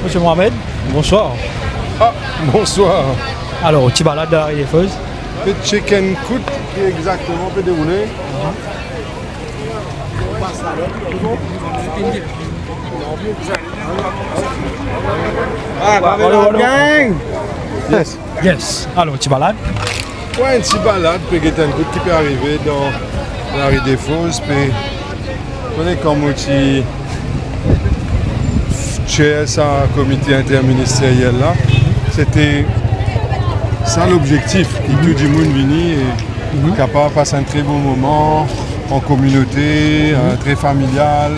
Monsieur Mohamed, bonsoir. Ah, bonsoir. Alors, tu balades dans les feux. Le chicken coûte qui est exactement peut dérouler. Gang. Yes. Yes. Alors, tu balades. Ouais, une petite balade, puis il y a un coup qui peut arriver dans la rue des Fosses, puis on est comme outil chair ça comité interministériel là. C'était ça l'objectif, que tout le monde vienne et capable de passer un très bon moment en communauté, très familial.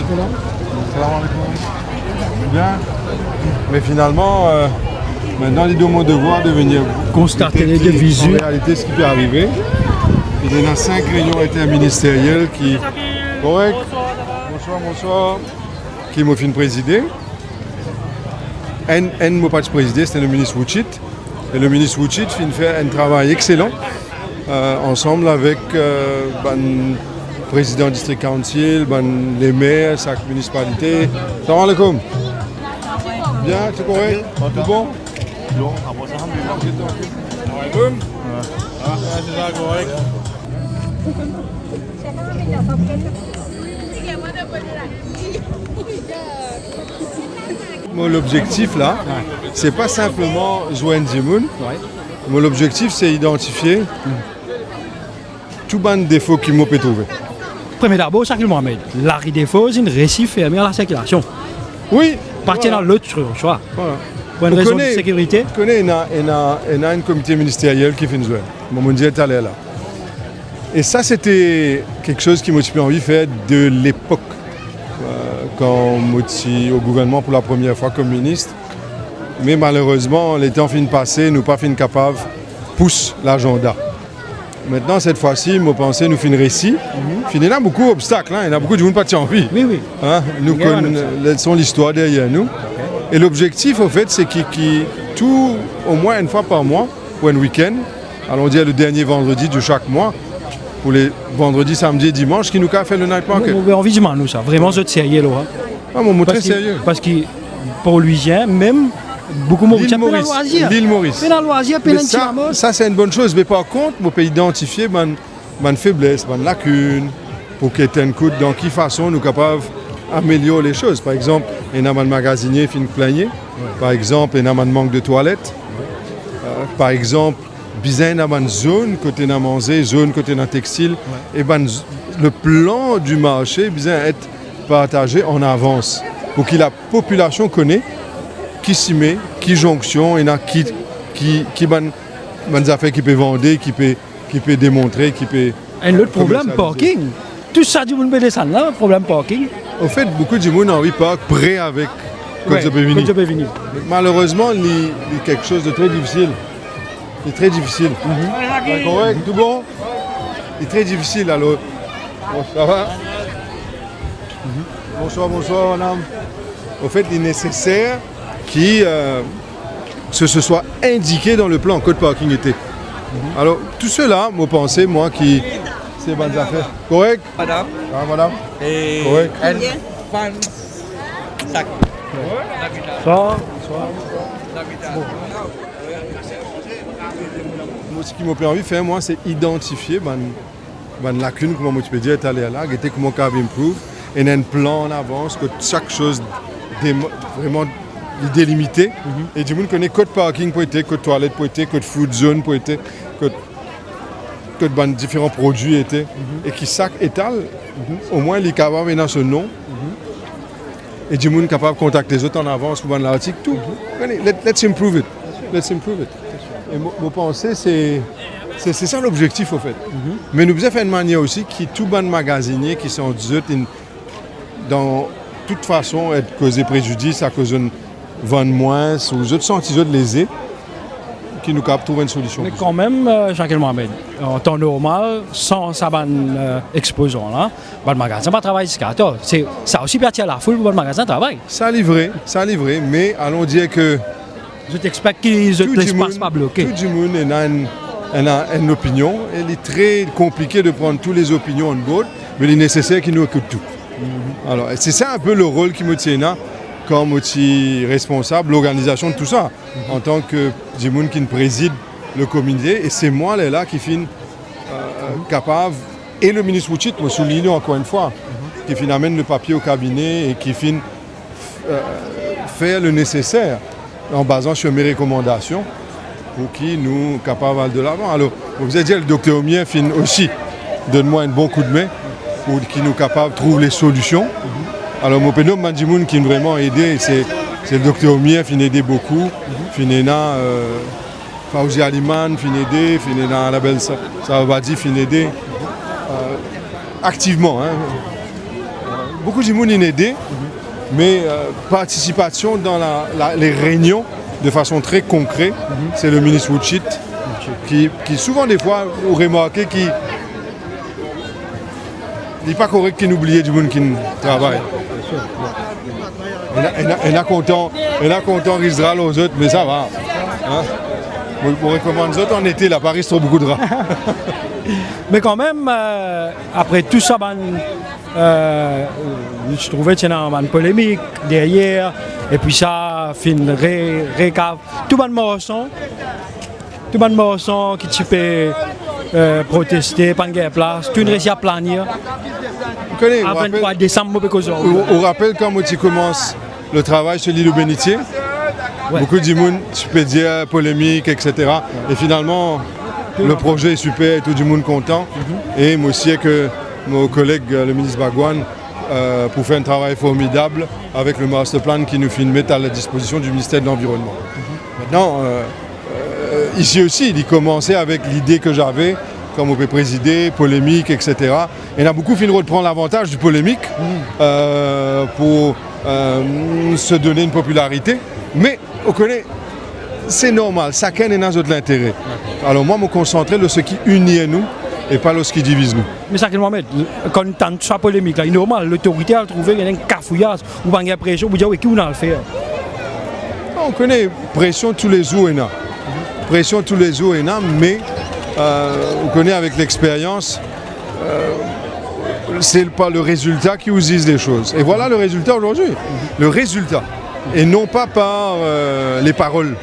Salam alaikum. Bien. Mais finalement, maintenant, il est de mon devoir de venir Constater les deux visu. En réalité, ce qui peut arriver. Il y en a 5 réunions interministérielles qui. Correct. Bonsoir. Qui m'ont fait présider. Un m'a pas présidé, c'était le ministre Wuchit. Et le ministre Wuchit fait un travail excellent ensemble avec le président du district council, les maires, chaque municipalité. Salam alaikum. Bien, c'est correct? Tout bon? Mon objectif là, c'est pas simplement joindre Zimoun. Mon objectif c'est identifier tout ban de défauts qui m'ont pu trouver. Premier d'abord, Shakil Mohamed. La rue des feux, une récif fermé à la circulation. Oui. Partir dans l'autre choix. Voilà. Pour une raison de sécurité. Je connais, il y a un comité ministériel qui fait une zone. Mon Dieu est allé là. Et ça, c'était quelque chose qui m'a envie de faire de l'époque. Quand je suis au gouvernement pour la première fois comme ministre. Mais malheureusement, les temps fin passé, nous pas fin capable pousse l'agenda. Maintenant, cette fois-ci, je pensais nous faire un récit. Il y a beaucoup d'obstacles, il y a beaucoup de gens qui ont envie. Oui. Nous connaissons l'histoire derrière nous. Et l'objectif, au fait, c'est qu'il tout, au moins une fois par mois, ou un week-end, allons dire le dernier vendredi de chaque mois, pour les vendredis, samedis et dimanches, qui nous a fait le night market. On a envie de nous ça. Vraiment, c'est sérieux là. Ah, mon très sérieux. Parce que pour Louisien, même beaucoup de L'île Maurice. Ça, c'est une bonne chose. Mais par contre, on peut identifier une faiblesse, une lacune, pour qu'il y ait un coup dans quelle façon nous sommes capables d'améliorer les choses. Par exemple, il y a un magasinier qui plaigné. Par exemple, il y a un manque de toilettes. Par exemple, il y a une zone côté de manger, zone côté de textile. Et le plan du marché doit être partagé en avance pour que la population connaisse qui s'y met, qui jonction, et qui affaires qui peut vendre, qui peut démontrer, qui peut. Et l'autre problème, parking. Tout ça, du monde peut descendre là, problème parking. Au fait, beaucoup de monde ont envie de parker près avec quand ça peut venir. Malheureusement, il y a quelque chose de très difficile. C'est très difficile. Correct, tout bon? C'est très difficile alors. Bon, ça va? Bonsoir, madame. Au fait, il est nécessaire que ce soit indiqué dans le plan que le parking était. Alors, tout cela, moi, pensé, moi, qui. C'est bonnes affaires. Correct? Madame. Ah, madame. Et correct. elle fan sac. Bonsoir. Moi, ce qui m'a envie de faire, moi, c'est identifier une lacune, comment je peux dire, est allé là, et comment on peut improve, et un plan en avance, que chaque chose vraiment délimité. Et du monde connaît code parking pour être, code toilette pour être, code food zone pour être, code différents produits étaient. Et qui chaque étal, au moins, il est capable de dans ce nom. Et du monde capable de contacter les autres en avance pour vendre l'article, tout. Let's improve it. Et mon pensée, c'est ça l'objectif, au fait. Mais nous devons faire une manière aussi qui tout bon magasinier qui sont dans toute façon être causé préjudice à cause de vendre moins ou les autres sentis lésés qui nous capent trouver une solution. Mais quand même, Shakil Mohamed, en temps normal, sans ça exposant là, le magasin va travailler jusqu'à temps. Ça aussi peut attirer la foule pour le magasin travaille. Ça a livré, mais allons dire que je t'explique qu'ils ne laissent pas bloquer. Tout le monde a une opinion. Il est très compliqué de prendre toutes les opinions en board, mais il est nécessaire qu'il nous écoute tout. Alors, c'est ça un peu le rôle qui me tient là, comme aussi responsable l'organisation de tout ça, en tant que Jimoun qui préside le comité, et c'est moi là qui suis capable, et le ministre Wouchit, me souligne encore une fois, qui fin amène le papier au cabinet et qui fin faire le nécessaire en basant sur mes recommandations pour qui nous capables de l'avant. Alors, vous avez dit, le docteur Omien fin aussi donne-moi un bon coup de main pour qu'il nous capable de trouver les solutions. Alors, mon pénome Mandjimoun qui nous vraiment aidé, c'est le docteur Omien qui nous aidé beaucoup. Finena, Fauzi Aliman, Finedé, Finena Anabel Savabadi, Finedé. Activement. Hein. Beaucoup de gens nous aidé, mais participation dans les réunions de façon très concrète, c'est le ministre Wouchit qui souvent des fois, vous remarquez qu'il n'est pas correct qu'il oublie du monde qui travaille. Elle a content risera aux autres, mais ça va. Hein? Pour recommander aux autres en été, là, Paris trop beaucoup de rats. Mais quand même, après tout ça, je trouvais qu'il y a une polémique derrière, et puis ça, fin récap. Tout le monde qui tu peux protester, pas de place, tout le monde à planer. À 23 décembre, on rappelle quand tu commences le travail sur l'île Bénitier, beaucoup de monde, tu peux dire polémique, etc. Et finalement, le projet est super et tout le monde content. Et moi aussi, que mon collègue, le ministre Bagouane, pour faire un travail formidable avec le master plan qui nous met à la disposition du ministère de l'Environnement. Maintenant, ici aussi, il commençait avec l'idée que j'avais, comme on peut présider, polémique, etc. Et on a beaucoup fini de prendre l'avantage du polémique pour se donner une popularité. Mais on connaît, c'est normal, chacun a notre intérêt. Alors moi, je me concentrais sur ce qui unit nous et pas sur ce qui divise nous. Mais ça, Mohamed, quand on a sa polémique, là, il est normal, l'autorité a trouvé un cafouillage ou une pression, vous dire oui, qui on a le faire. On connaît pression tous les jours, pression tous les jours, mais on connaît avec l'expérience, c'est pas le résultat qui usise les choses. Et voilà le résultat aujourd'hui, le résultat, et non pas par les paroles.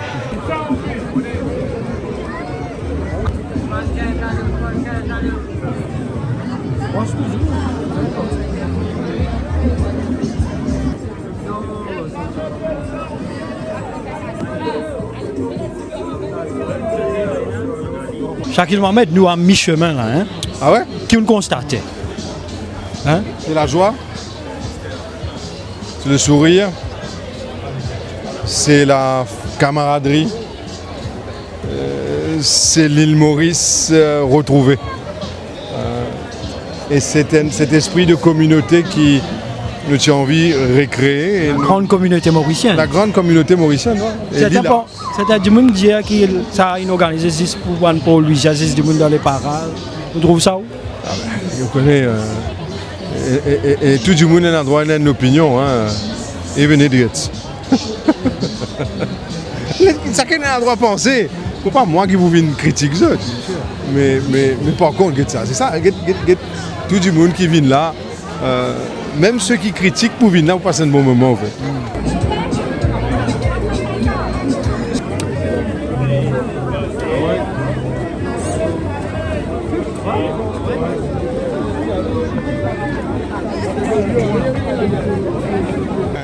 Shakil Mohamed, nous à mi-chemin là, hein? Ah ouais? Qui on constatait. Hein? C'est la joie, c'est le sourire, c'est la camaraderie, c'est l'île Maurice retrouvée. Et c'est cet esprit de communauté qui nous tient envie de recréer. La grande communauté mauricienne. La grande communauté mauricienne, oui. C'est du monde dire que ça a organisé 6 pour lui, 6 du monde dans les parages. Vous trouvez ça où? On connaît. Et tout le monde a un droit à une opinion. Et venez de chacun a un droit à penser. Ce n'est pas moi qui vous viens de critiquer ça. Mais par contre, c'est ça. Tout le monde qui vient là, même ceux qui critiquent pour venir là, pour passer un bon moment. En fait.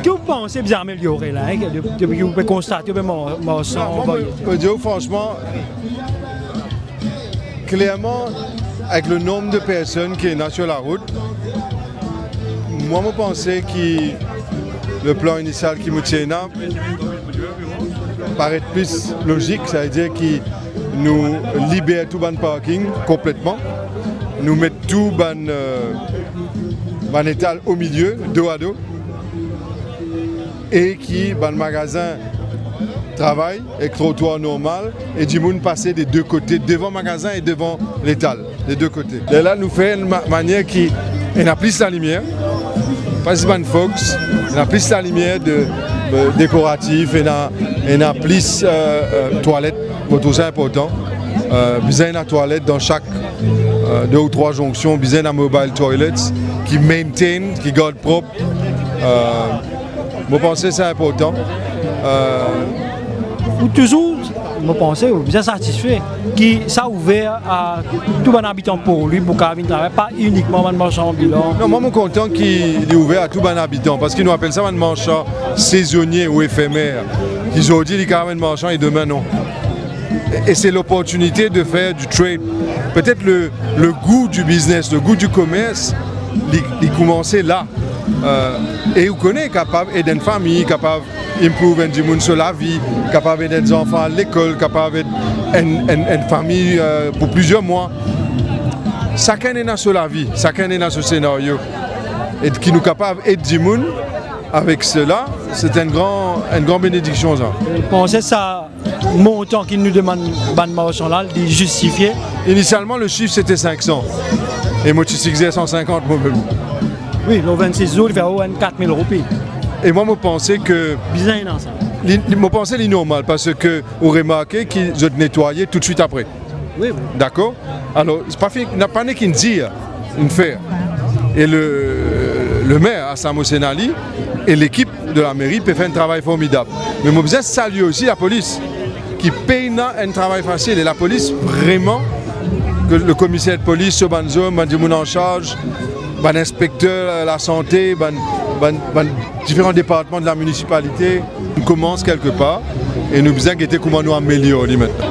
Que vous pensez bien améliorer là, depuis que vous pouvez constater que mon sang. Franchement, clairement, avec le nombre de personnes qui sont sur la route, moi je pensais que le plan initial qui me tient là paraît plus logique, ça veut dire qu'il nous libère tout le parking complètement, nous met tout le étal au milieu, dos à dos, et qui, le magasin travaille avec trottoir normal et du monde passer des deux côtés, devant le magasin et devant l'étal, des deux côtés. Et là, nous fait une manière qui a plus la lumière, pas une Fox, on a plus la lumière décorative, on a plus toilette, tout ça important. Besoin de toilette dans chaque 2 ou 3 jonctions, besoin de mobile toilets qui maintiennent, qui gardent propre. Je pense que c'est important. Ou toujours, je pense, bien satisfait, qui ça ouvert à tout bon habitant pour lui, pour qu'il vienne travailler, pas uniquement un marchand ambulant. Non, moi, je suis content qu'il est ouvert à tout bon habitant, parce qu'ils nous appellent ça un marchand saisonnier ou éphémère. Ils ont dit qu'il y a un marchand et demain non. Et c'est l'opportunité de faire du trade. Peut-être le goût du business, le goût du commerce, il commençait là. Et vous connaissez, capable d'aider une famille, capable d'improver du monde sur la vie, capable d'aider des enfants à l'école, capable d'aider une famille pour plusieurs mois. Chacun est dans sur la vie, chacun est dans ce scénario. Et qui nous capable d'aider du monde avec cela, c'est une grande bénédiction. Ça. Je pense que ça, le montant qu'il nous demande, ban marchand là, de justifier. Initialement, le chiffre c'était 500. Et moi, tu sais 150 moi-même. Oui, le 26 jours, il fait 4 000 roupies. Et moi, je pensais que. Bizarre, non, ça. Je pensais que c'est normal parce que vous remarquez qu'ils ont nettoyé tout de suite après. Oui, oui. D'accord. Alors, il n'y a pas qu'une dire, une faire. Et le maire, Assamo Senali, et l'équipe de la mairie peuvent faire un travail formidable. Mais je besoin de saluer aussi la police, qui paye un travail facile. Et la police, vraiment, que le commissaire de police, ce banzo, en charge, l'inspecteur, la santé, différents départements de la municipalité, on commence quelque part et nous besoin de comment nous améliorer maintenant.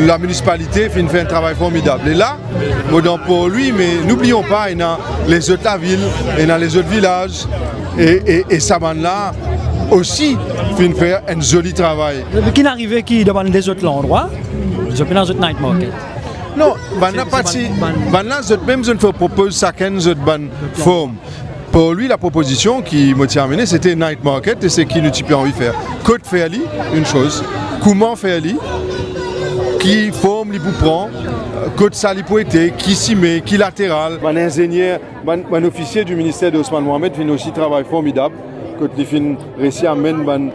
La municipalité fait un travail formidable. Et là, pour lui, mais n'oublions pas, il y a les autres la ville, il y a les autres villages, et ça là aussi fait un joli travail. Qui n'arrive qui demande des autres endroits, je peux dans autres night market. Non, même je ne propose chacun de bonne forme. Pour lui, la proposition qui m'a amené, c'était night market et c'est qui nous type envie de faire. Code faire une chose, comment faire qui forme les prend, code ça pour été, qui s'y met, qui latéral. Un ingénieur, un officier du ministère d'Ousmane Mohamed fait aussi un travail formidable. Quand il fait réussi à mener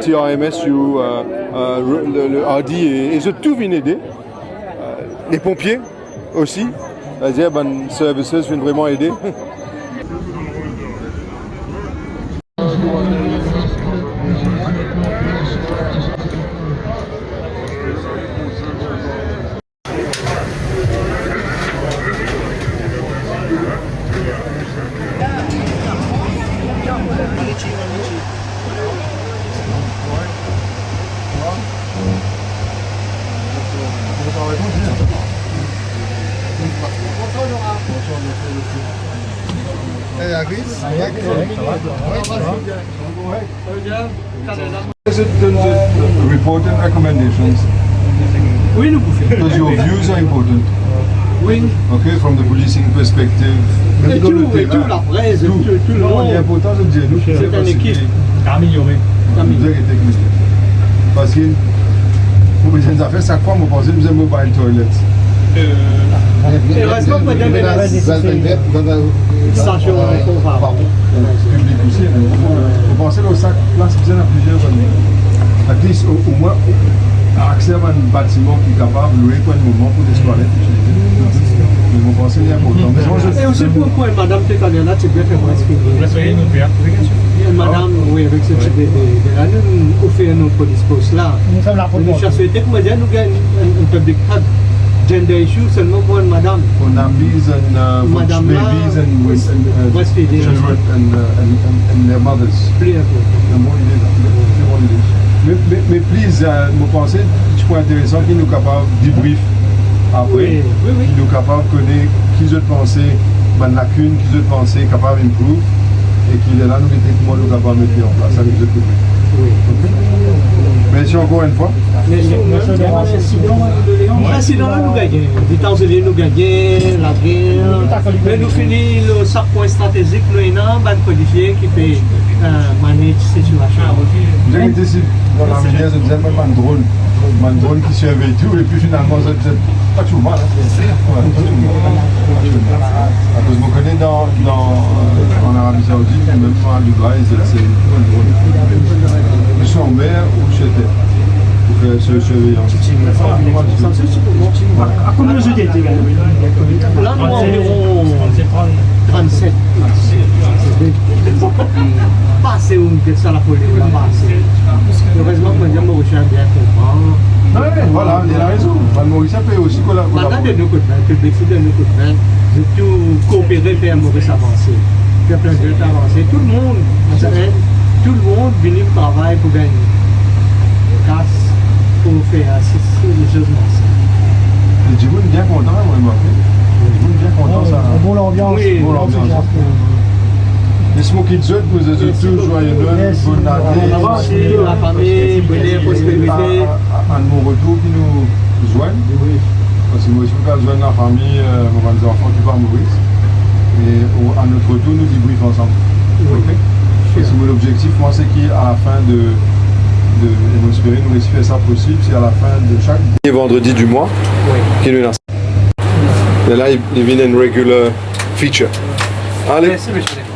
TRMS ou le RD et je tout vient aider. Les pompiers aussi, c'est-à-dire les services viennent vraiment aider. Report and recommendations. Oui, nous pouvons. Because your views are important. Oui. Okay, from the policing perspective. Et tout, la presse, tout le monde. Il est important de dire, nous, c'est une équipe. Améliorer. Parce que pour les jeunes affaires, chaque fois, je pense que nous avons mobile toilets. Et heureusement, madame, station public aussi. Vous pensez que chaque place, vous avez plusieurs at least au moins accès à un bâtiment qui est capable de louer pour un moment pour des toilettes utilisées. Mais vous pensez que c'est important. Et aussi pourquoi madame Tétaniana, tu peux faire breastfeeding. Madame, oui, avec ce type de là, nous offrons nos dispositions là. Nous cherchons que nous gagnons un public health. Gender issue seulement pour une madame. For babies and breastfeeding children and their mothers. Mais please, je pense que c'est point intéressant qui nous capable de débrief après, qui nous capable de connaître qui je pensais, une lacune, qui je pensais capable d'improve et qui est là, nous comment nous capable de mettre en place avec ce public. Merci encore une fois. Sinon, nous gagnons. Les États-Unis, nous gagnons la guerre. Mais nous finissons le chaque point stratégique, nous avons un codifié qui peut manager la situation. J'ai été ici dans la manière de dire un drone qui surveille tout, et puis finalement, c'est pas tout mal. Parce que je me connais en Arabie Saoudite, et même à Dubaï, c'est un drone. Je suis en mer ou chez terre. Pour faire ce surveillance. À combien de jetés était gagné? Là, nous avons 37. Pas passé ou peut-être ça la folie ou la passé. Heureusement que Madame Maurice bien comprend. Voilà, il a raison. Maurice peut aussi collaborer. Maintenant, de nos côtés, le Brexit de nos côtés, de tout coopérer faire Maurice avancer. Faire plein de choses avancer. Tout le monde vient au travail pour gagner. Casse pour faire les choses ensemble. Et Djiboun bien content, vraiment. Djiboun bien content, ça. Bon l'ambiance. Oui, Bon l'ambiance. Les Smoky Jet, vous êtes tous joyeux Noël, bonne année. Merci, la famille, bonheur, prospérité. À mon retour qui nous joignent. Parce que moi, je peux joindre la famille, mes enfants qui partent à Maurice. Et à notre retour, nous débriefons ensemble. Ok? Parce que mon objectif, moi, c'est qu'à la fin de et nous espérons nous réussir ça possible, c'est à la fin de chaque vendredi du mois qui nous lance. Et là, il vient une regular feature. Allez. Merci, monsieur.